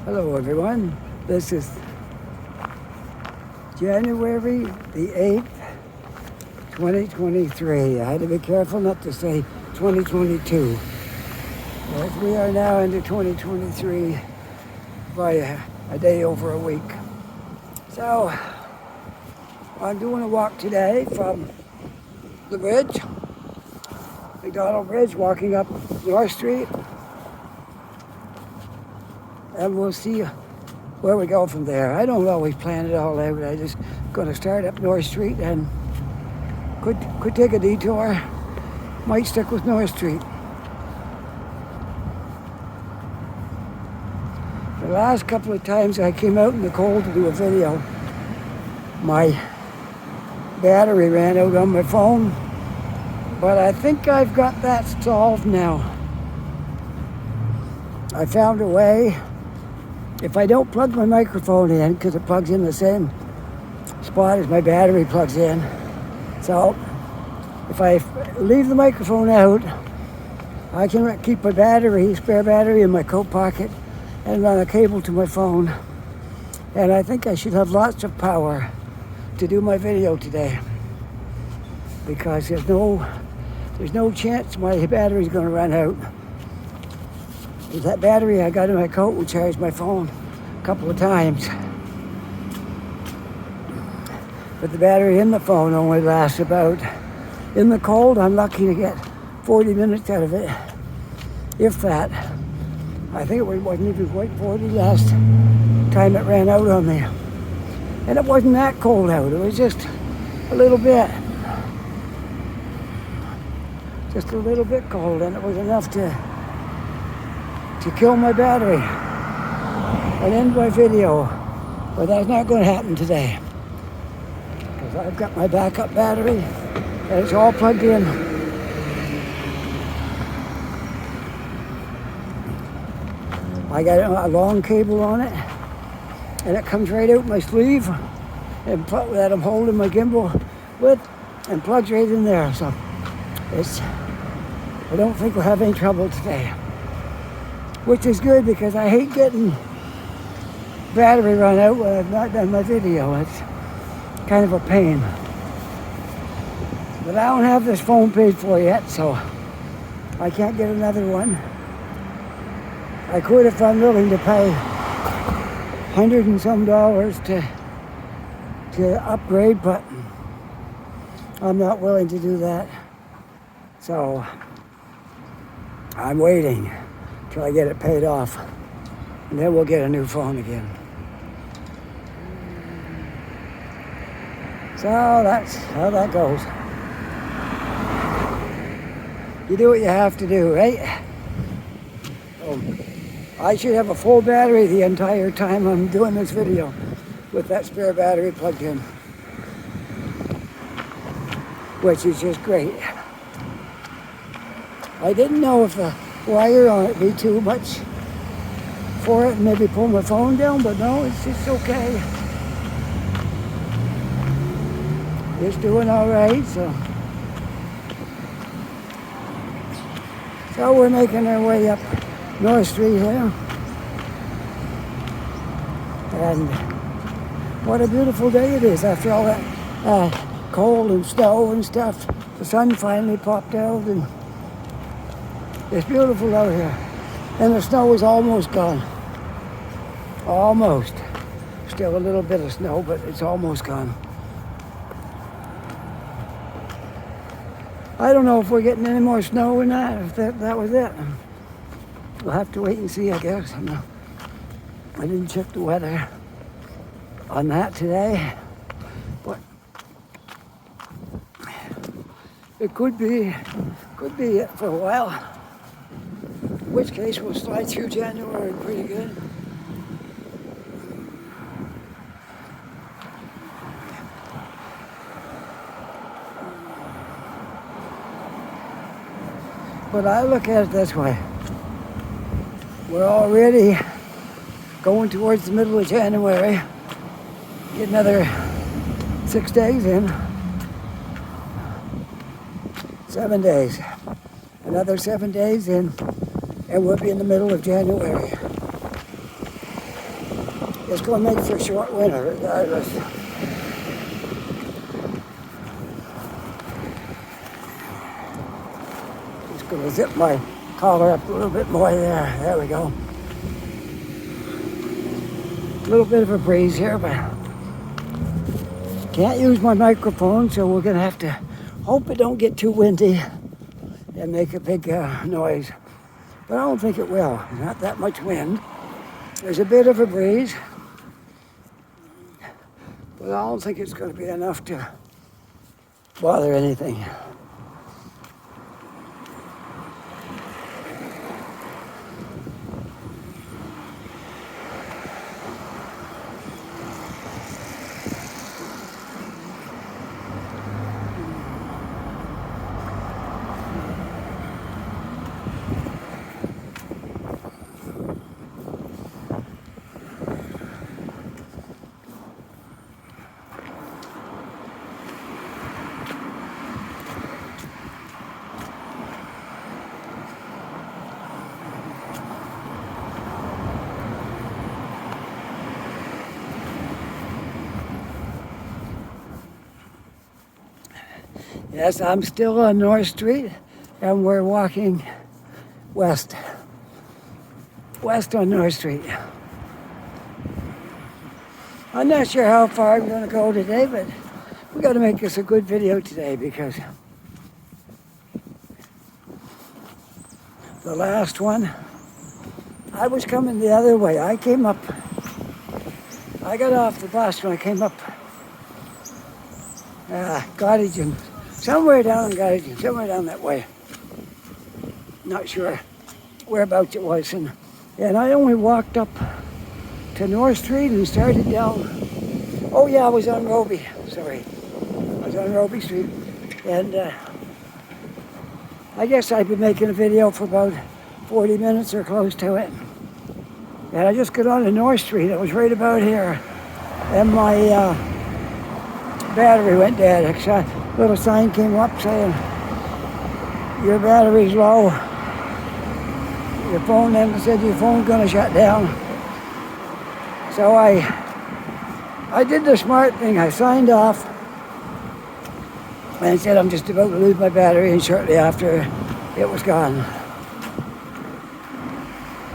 Hello everyone, this is January the 8th, 2023. I had to be careful not to say 2022. As we are now into 2023 by a day over a week. So, I'm doing a walk today from the bridge, Macdonald Bridge, walking up North Street. And we'll see where we go from there. I don't always plan it all out. I just going to start up North Street and could take a detour. Might stick with North Street. The last couple of times I came out in the cold to do a video, my battery ran out on my phone, but I think I've got that solved now. I found a way. If I don't plug my microphone in, because it plugs in the same spot as my battery plugs in, so if I leave the microphone out, I can keep my spare battery in my coat pocket and run a cable to my phone. And I think I should have lots of power to do my video today, because there's no chance my battery's going to run out. That battery I got in my coat will charge my phone a couple of times. But the battery in the phone only lasts about, in the cold, I'm lucky to get 40 minutes out of it, if that. I think it wasn't even quite 40 last time it ran out on me. And it wasn't that cold out, it was just a little bit. Just a little bit cold, and it was enough to kill my battery and end my video. But that's not going to happen today, because I've got my backup battery and it's all plugged in. I got a long cable on it, and it comes right out my sleeve and that I'm holding my gimbal with, and plugs right in there. So I don't think we'll have any trouble today, which is good, because I hate getting battery run out when I've not done my video. It's kind of a pain. But I don't have this phone paid for yet, so I can't get another one. I could if I'm willing to pay $100 and some to upgrade, but I'm not willing to do that. So I'm waiting till I get it paid off, and then we'll get a new phone again. So that's how that goes. You do what you have to do, right? I should have a full battery the entire time I'm doing this video with that spare battery plugged in, which is just great. I didn't know if the wire on it be too much for it and maybe pull my phone down, but no, it's just okay. It's doing all right, so we're making our way up North Street here, and what a beautiful day it is after all that cold and snow and stuff. The sun finally popped out, and it's beautiful out here. And the snow is almost gone. Almost. Still a little bit of snow, but it's almost gone. I don't know if we're getting any more snow or not, if that was it. We'll have to wait and see, I guess. I didn't check the weather on that today, but it could be it for a while. In which case we'll slide through January pretty good. But I look at it this way. We're already going towards the middle of January. Get another 6 days in. 7 days. Another 7 days in, and we'll be in the middle of January. It's going to make for a short winter regardless. Just going to zip my collar up a little bit more there. There we go. A little bit of a breeze here, but can't use my microphone, so we're going to have to hope it don't get too windy and make a big noise. But I don't think it will. There's not that much wind. There's a bit of a breeze, but I don't think it's going to be enough to bother anything. Yes, I'm still on North Street, and we're walking west on North Street. I'm not sure how far I'm going to go today, but we got to make this a good video today because the last one, I was coming the other way. I got off the bus when I came up Gottingen. Somewhere down in Gottingen, somewhere down that way. Not sure whereabouts it was. And I only walked up to North Street and started down. Oh yeah, I was on Roby. Sorry. I was on Roby Street. And I guess I've been making a video for about 40 minutes or close to it. And I just got on to North Street. It was right about here. And my battery went dead. A little sign came up saying, your battery's low. Your phone then said your phone's gonna shut down. So I did the smart thing. I signed off and said I'm just about to lose my battery, and shortly after it was gone.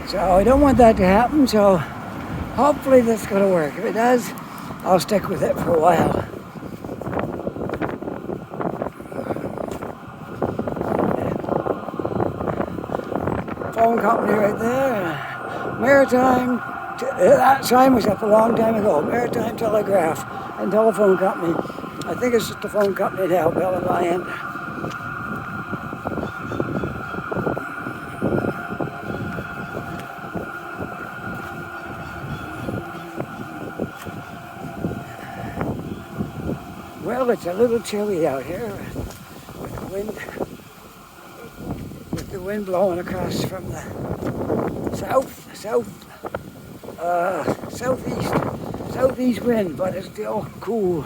So I don't want that to happen, so hopefully that's gonna work. If it does, I'll stick with it for a while. Phone company right there. Maritime, that sign was up a long time ago. Maritime Telegraph and Telephone Company. I think it's just a phone company now, Bell and Lion. Well, it's a little chilly out here with the wind blowing across from the southeast wind, but it's still cool.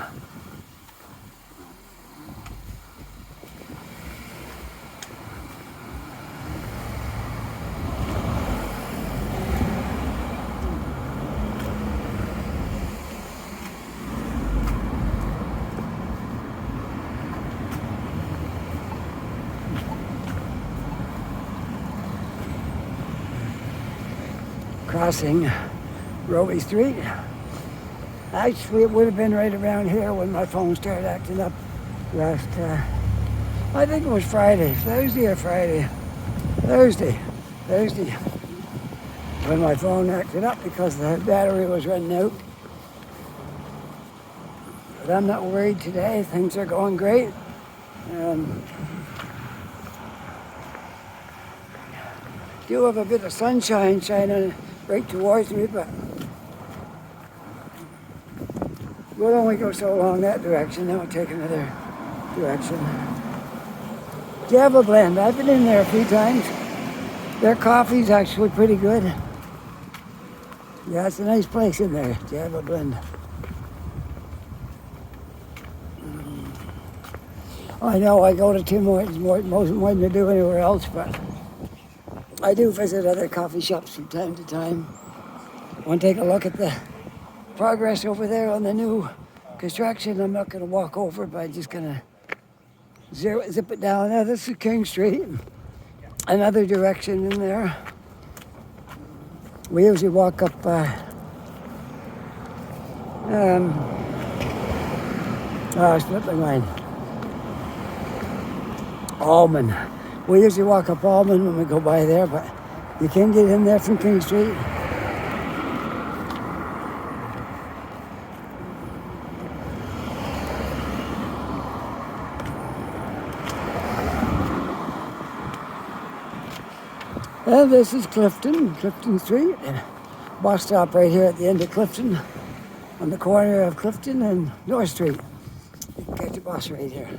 Crossing Roby Street. Actually, it would have been right around here when my phone started acting up last, I think it was Thursday, when my phone acted up because the battery was running out. But I'm not worried today. Things are going great. Do have a bit of sunshine shining right towards me, but we'll only go so long that direction, then we'll take another direction. Java Blend, I've been in there a few times. Their coffee's actually pretty good. Yeah, it's a nice place in there, Java Blend. I know I go to Tim Hortons more than I do anywhere else, but I do visit other coffee shops from time to time. Want to take a look at the progress over there on the new construction. I'm not going to walk over, but I'm just going to zip it down. Now this is King Street. Another direction in there. We usually walk up I slipped my mind. Almon. We usually walk up Almon when we go by there, but you can get in there from King Street. And this is Clifton Street. And bus stop right here at the end of Clifton, on the corner of Clifton and North Street. You can catch a bus right here.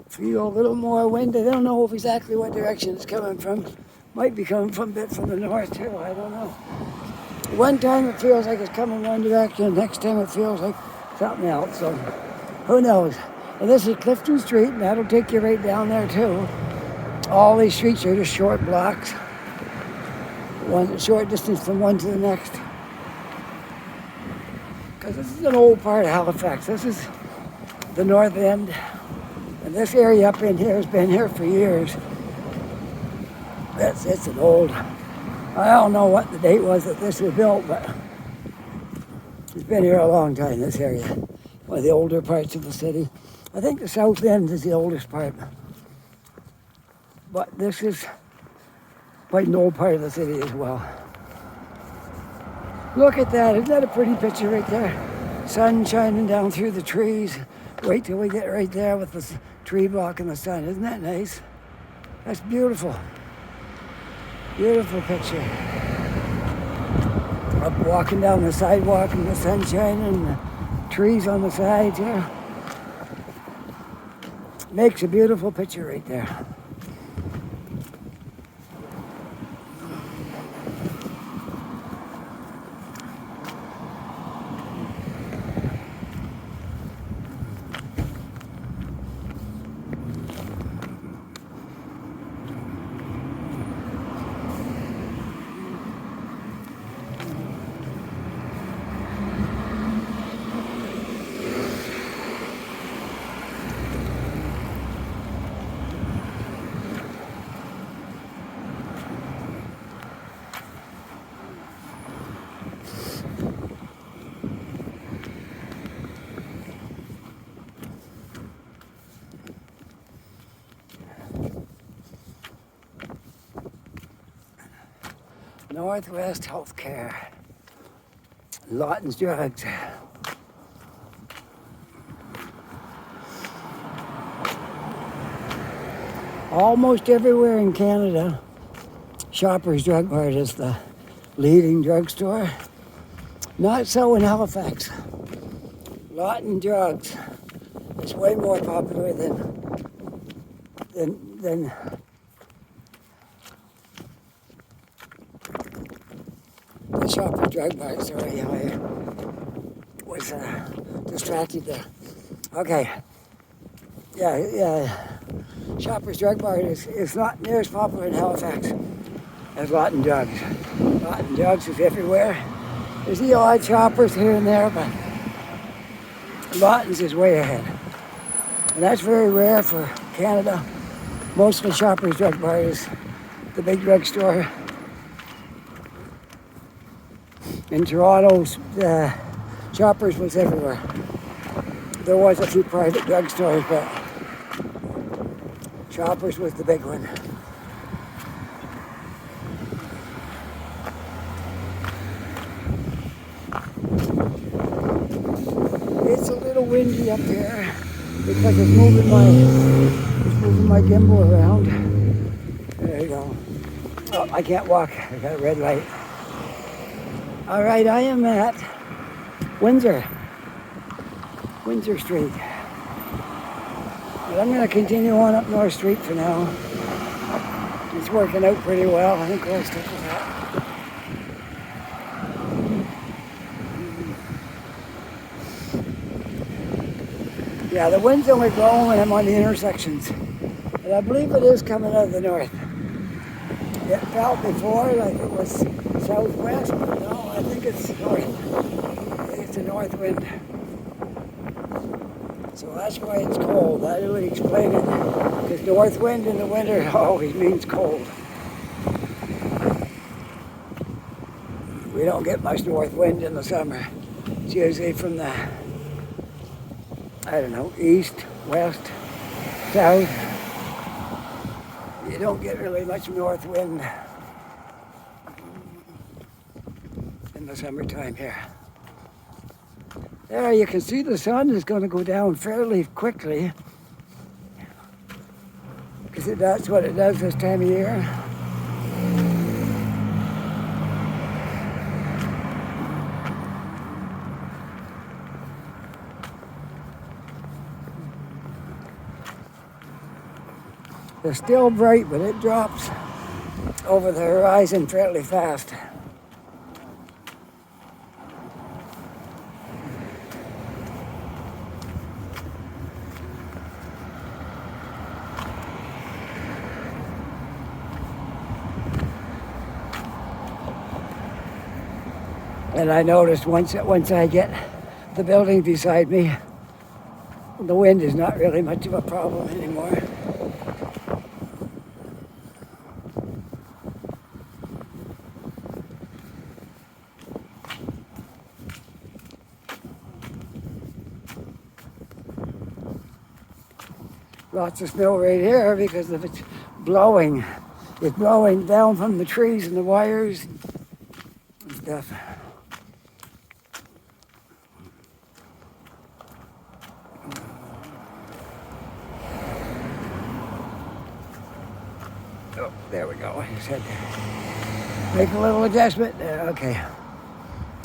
Feel a little more wind. I don't know exactly what direction it's coming from. Might be coming from a bit from the north too. I don't know. One time it feels like it's coming one direction. Next time it feels like something else. So who knows? And this is Clifton Street, and that'll take you right down there too. All these streets are just short blocks. One short distance from one to the next. Because this is an old part of Halifax. This is the north end. And this area up in here has been here for years. It's an old, I don't know what the date was that this was built, but it's been here a long time, this area. One of the older parts of the city. I think the south end is the oldest part. But this is quite an old part of the city as well. Look at that, isn't that a pretty picture right there? Sun shining down through the trees. Wait till we get right there with the tree blocking the sun. Isn't that nice? That's beautiful. Beautiful picture. Up walking down the sidewalk and the sun shining and the trees on the sides here. Makes a beautiful picture right there. Northwest Healthcare. Lawton's Drugs. Almost everywhere in Canada, Shoppers Drug Mart is the leading drugstore. Not so in Halifax. Lawton Drugs is way more popular than the Shoppers Drug Mart. Sorry, I was distracted there. Okay. Yeah. Shoppers Drug Mart is not near as popular in Halifax as Lawton Drugs. Lawton Drugs is everywhere. There's the odd Shoppers here and there, but Lawton's is way ahead. And that's very rare for Canada. Mostly Shoppers Drug Mart is the big drugstore. In Toronto, Shoppers was everywhere. There was a few private drugstores, but Shoppers was the big one. It's a little windy up here because it's moving my gimbal around. There you go. Oh, I can't walk. I got a red light. All right, I am at Windsor Street. But I'm going to continue on up North Street for now. It's working out pretty well. I think we'll stick with that. Yeah, the wind's only blowing when I'm on the intersections. And I believe it is coming out of the north. It felt before like it was southwest, but no, I think it's north. It's a north wind. So that's why it's cold. That would explain it. Because north wind in the winter always means cold. We don't get much north wind in the summer. It's usually from the, I don't know, east, west, south. You don't get really much north wind in the summertime here. There you can see the sun is going to go down fairly quickly because that's what it does this time of year. It's still bright, but it drops over the horizon fairly fast. And I noticed once I get the building beside me, the wind is not really much of a problem anymore. Lots of snow right here because of it's blowing. It's blowing down from the trees and the wires and stuff. Oh, there we go. I just had to make a little adjustment. Okay.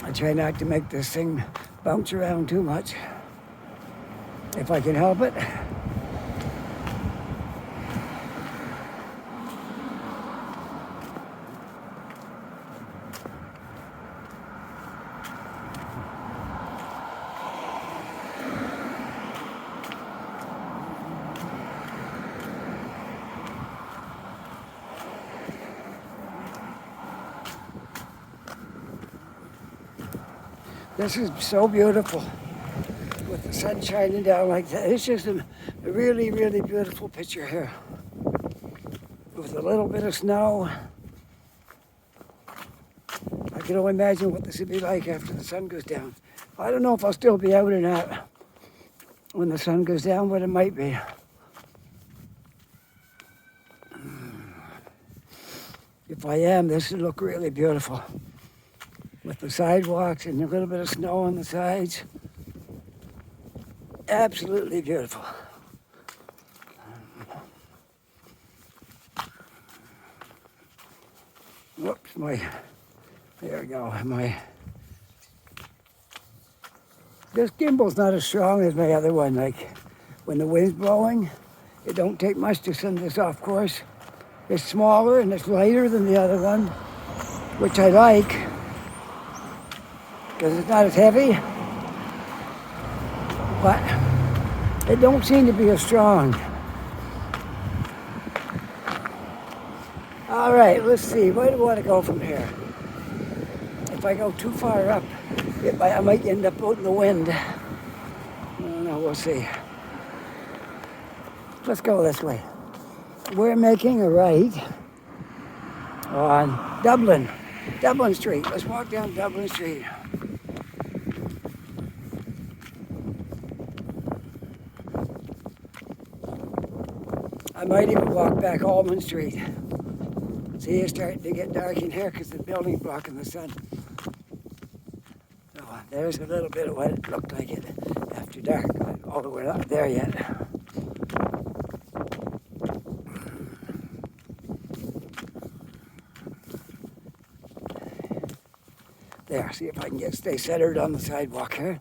I try not to make this thing bounce around too much, if I can help it. This is so beautiful with the sun shining down like that. It's just a really, really beautiful picture here. With a little bit of snow. I can only imagine what this would be like after the sun goes down. I don't know if I'll still be out or not when the sun goes down, but it might be. If I am, this would look really beautiful. With the sidewalks and a little bit of snow on the sides. Absolutely beautiful. Whoops, there we go. This gimbal's not as strong as my other one. Like when the wind's blowing, it don't take much to send this off course. It's smaller and it's lighter than the other one, which I like. Because it's not as heavy, but it don't seem to be as strong. All right, let's see, where do I want to go from here? If I go too far up, I might end up out in the wind. I don't know, we'll see. Let's go this way. We're making a right on Dublin Street. Let's walk down Dublin Street. I might even walk back Almon Street. See, it's starting to get dark in here because the building's blocking the sun. So there's a little bit of what it looked like it after dark, but although we're not there yet. There, see if I can stay centered on the sidewalk here.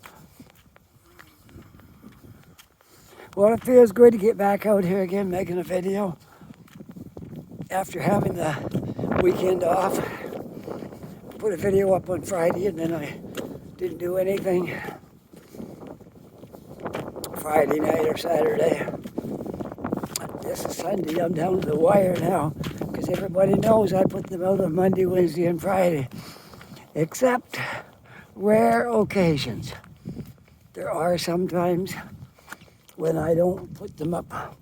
Well, it feels good to get back out here again making a video after having the weekend off. Put a video up on Friday and then I didn't do anything Friday night or Saturday. This is Sunday. I'm down to the wire now because As everybody knows, I put them out on Monday, Wednesday, and Friday, except rare occasions. There are some times when I don't put them up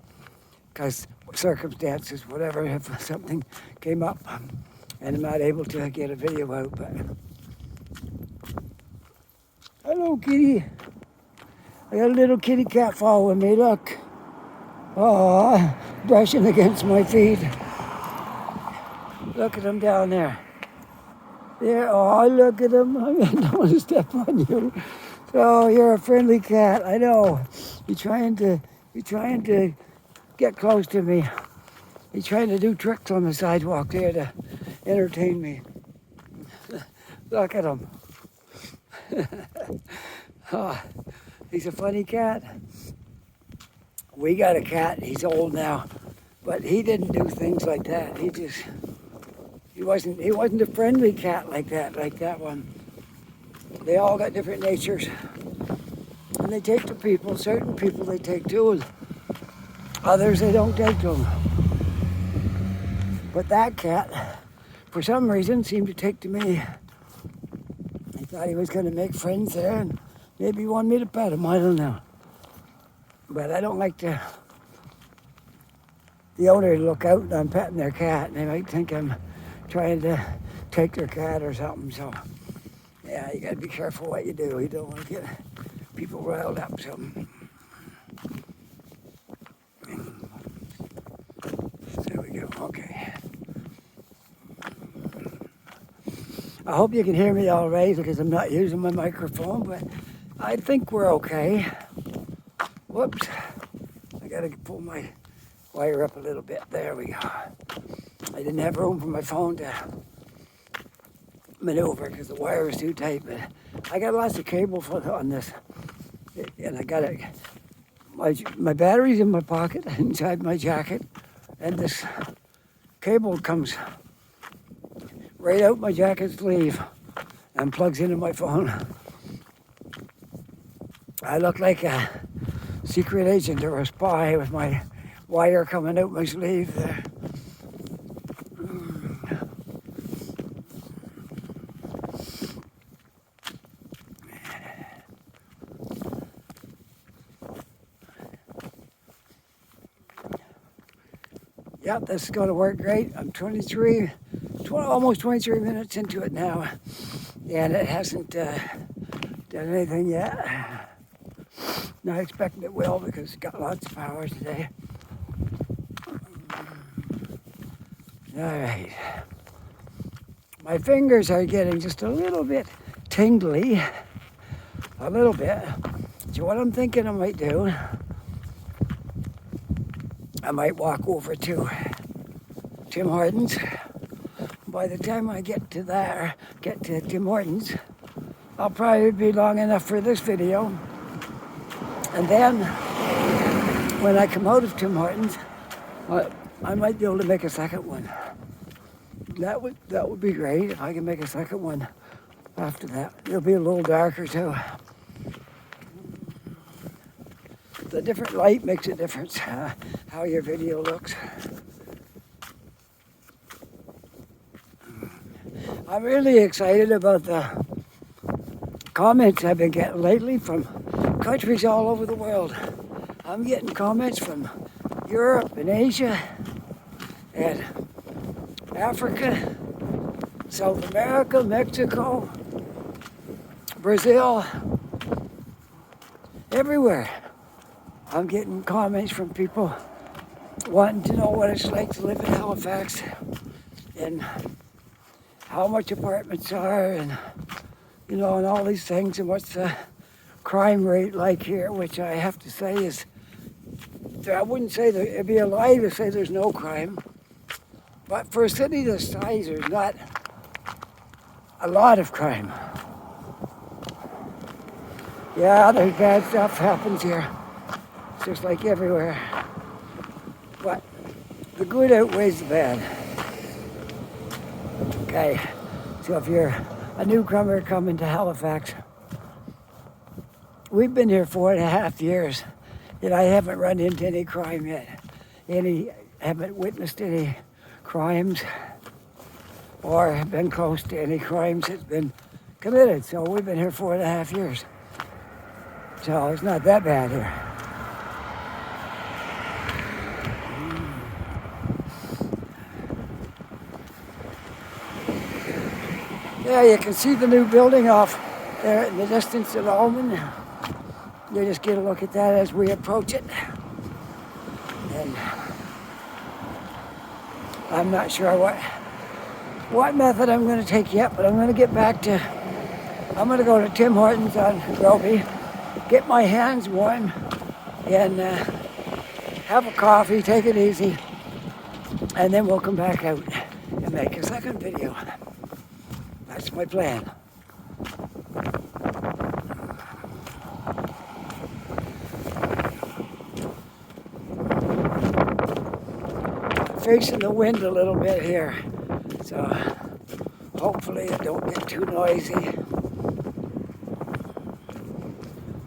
because circumstances, whatever, if something came up and I'm not able to get a video out. But hello, kitty. I got a little kitty cat following me. Look. Oh, brushing against my feet. Look at him down there. There. Oh, look at him. I don't want to step on you. Oh, you're a friendly cat. I know. You're trying to get close to me. He's trying to do tricks on the sidewalk there to entertain me. Look at him. Oh, he's a funny cat. We got a cat. He's old now, but he didn't do things like that. He wasn't a friendly cat like that one. They all got different natures, and they take to people. Certain people they take to, and others they don't take to them. But that cat, for some reason, seemed to take to me. He thought he was going to make friends there, and maybe he wanted me to pet him. I don't know. But I don't like the owner to look out and I'm petting their cat, and they might think I'm trying to take their cat or something. So, yeah, you got to be careful what you do. You don't want to get people riled up. So, there we go. Okay. I hope you can hear me all right because I'm not using my microphone, but I think we're okay. Whoops. I got to pull my wire up a little bit. There we go. I didn't have room for my phone to maneuver because the wire was too tight, but I got lots of cable on this, and I got it. My battery's in my pocket inside my jacket, and this cable comes right out my jacket sleeve and plugs into my phone. I look like a secret agent or a spy with my wire coming out my sleeve there. Yep, this is going to work great. I'm almost 23 minutes into it now, and it hasn't done anything yet. Not expecting it will because it's got lots of power today. All right. My fingers are getting just a little bit tingly. A little bit. So what I'm thinking I might do, I might walk over to Tim Hortons. By the time I get to Tim Hortons, I'll probably be long enough for this video. And then, when I come out of Tim Hortons, I might be able to make a second one. That would be great if I can make a second one after that. It'll be a little darker too. The different light makes a difference how your video looks. I'm really excited about the comments I've been getting lately from countries all over the world. I'm getting comments from Europe and Asia and Africa, South America, Mexico, Brazil, everywhere. I'm getting comments from people wanting to know what it's like to live in Halifax and how much apartments are and, and all these things, and what's the crime rate like here, which I have to say is, I wouldn't say that it'd be a lie to say there's no crime, but for a city this size, there's not a lot of crime. Yeah, there's bad stuff happens here, just like everywhere, but the good outweighs the bad. Okay, so if you're a newcomer coming to Halifax, we've been here 4.5 years, and I haven't run into any crime yet. Haven't witnessed any crimes or have been close to any crimes that's been committed. So we've been here 4.5 years. So it's not that bad here. Yeah, you can see the new building off there in the distance at Almon. You just get a look at that as we approach it. And I'm not sure what method I'm going to take yet, but I'm going to get back to, I'm going to go to Tim Hortons on Groby, get my hands warm, and have a coffee, take it easy, and then we'll come back out and make a second video. That's my plan. Facing the wind a little bit here, so hopefully it don't get too noisy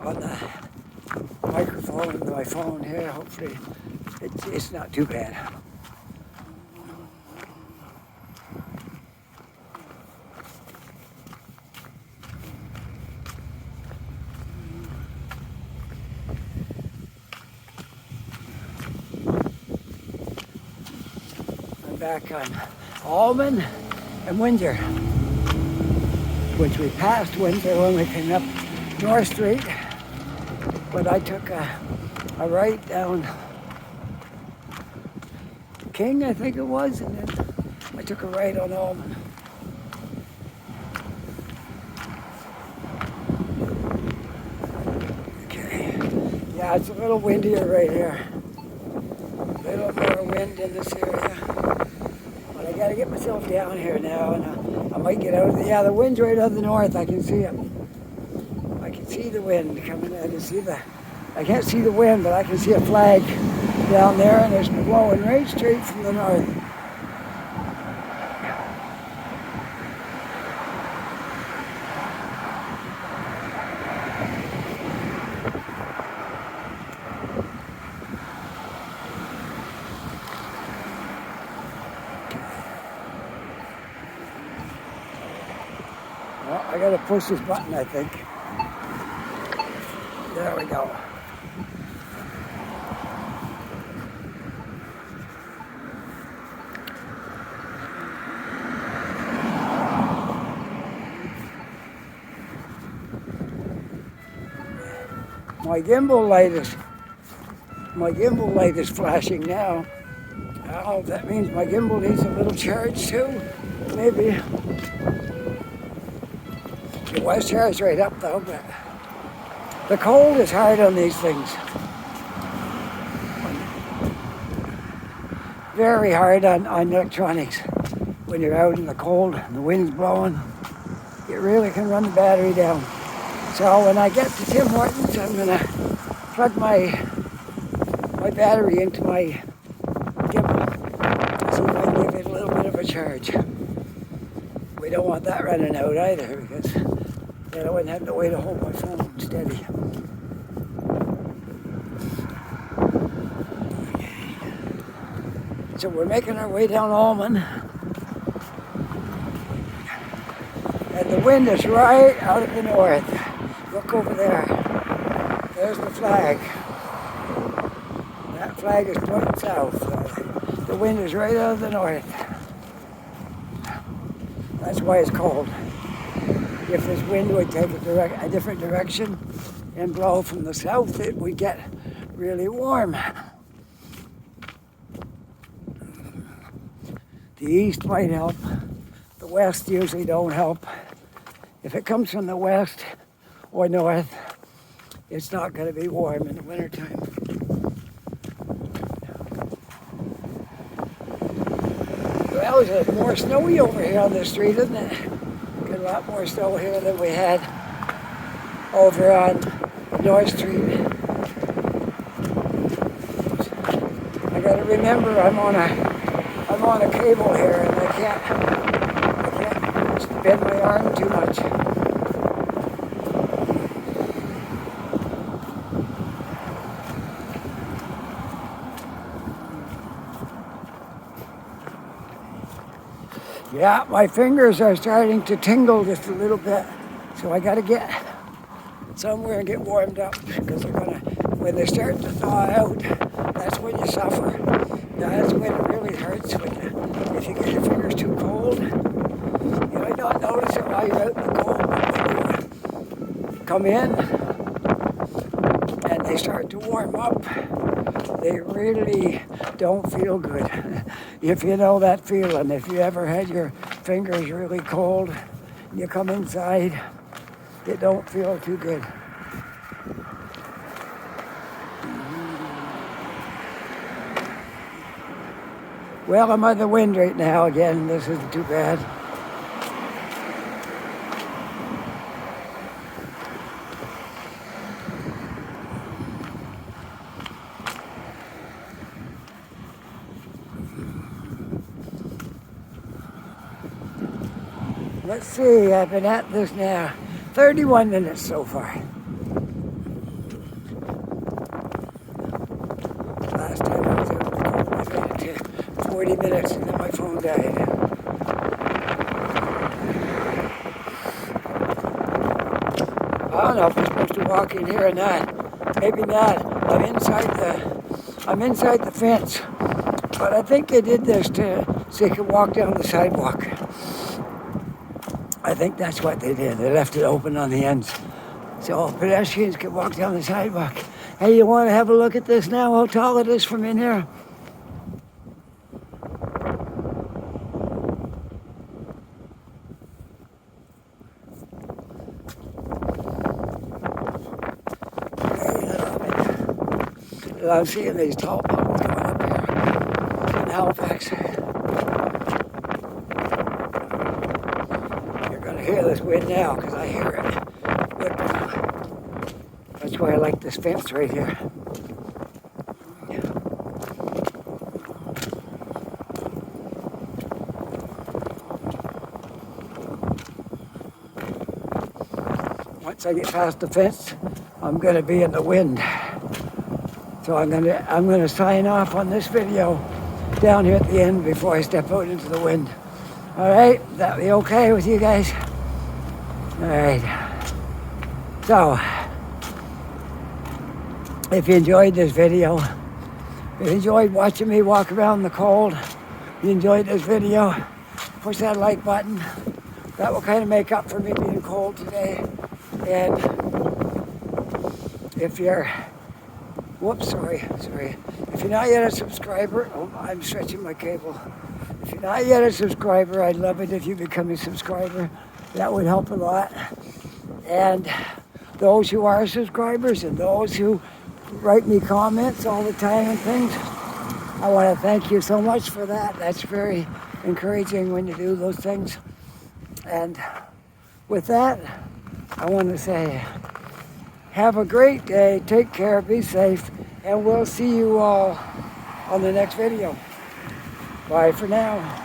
on the microphone of my phone here. Hopefully it's not too bad. Back on Almon and Windsor, which we passed Windsor when we came up North Street, but I took a right down King, I think it was, and then I took a right on Almon. Okay, yeah, it's a little windier right here, a little more wind in this area. I gotta get myself down here now, and I might get out of the wind's right out of the north. I can see it. I can see the wind coming. I can't see the wind, but I can see a flag down there, and it's blowing right straight from the north. Well, I gotta push this button, I think. There we go. My gimbal light is flashing now. I don't know if that means my gimbal needs a little charge too. Maybe. It was charged right up though, but the cold is hard on these things. Very hard on electronics. When you're out in the cold and the wind's blowing, it really can run the battery down. So when I get to Tim Hortons, I'm gonna plug my battery into my gimbal. See if I can give it a little bit of a charge. We don't want that running out either, because then I wouldn't have no way to hold my phone steady. Okay. So we're making our way down Almon. And the wind is right out of the north. Look over there. There's the flag. That flag is pointing south. The wind is right out of the north. That's why it's cold. If this wind would take a different direction and blow from the south, it would get really warm. The east might help. The west usually don't help. If it comes from the west or north, it's not going to be warm in the wintertime. Well, it's more snowy over here on this street, isn't it? Got a lot more snow here than we had over on North Street. I got to remember I'm on a cable here, and I can't bend my arm too much. Yeah, my fingers are starting to tingle just a little bit. So I got to get somewhere and get warmed up because when they start to thaw out, that's when you suffer. That's when it really hurts, if you get your fingers too cold. You might not notice it while you're out in the cold, but when you come in and they start to warm up, they really don't feel good. If you know that feeling, if you ever had your fingers really cold, you come inside, it don't feel too good. Well, I'm on the wind right now again. This isn't too bad. Let's see, I've been at this now 31 minutes so far. Last time I was able to call, I made it to 40 minutes and then my phone died. I don't know if I'm supposed to walk in here or not. Maybe not. I'm inside the fence. But I think they did this so you could walk down the sidewalk. I think that's what they did. They left it open on the ends so pedestrians could walk down the sidewalk. Hey, you want to have a look at this now, how tall it is from in here? I'm seeing these tall poles coming up here in Halifax. You're going to hear this wind now because I hear it. That's why I like this fence right here. Once I get past the fence, I'm going to be in the wind. So I'm gonna sign off on this video down here at the end before I step out into the wind. All right, that be okay with you guys? All right. So, if you enjoyed this video, if you enjoyed watching me walk around in the cold, if you enjoyed this video, push that like button. That will kind of make up for me being cold today. And if you're sorry. If you're not yet a subscriber, I'm stretching my cable. If you're not yet a subscriber, I'd love it if you become a subscriber. That would help a lot. And those who are subscribers and those who write me comments all the time and things, I want to thank you so much for that. That's very encouraging when you do those things. And with that, I want to say, have a great day, take care, be safe, and we'll see you all on the next video. Bye for now.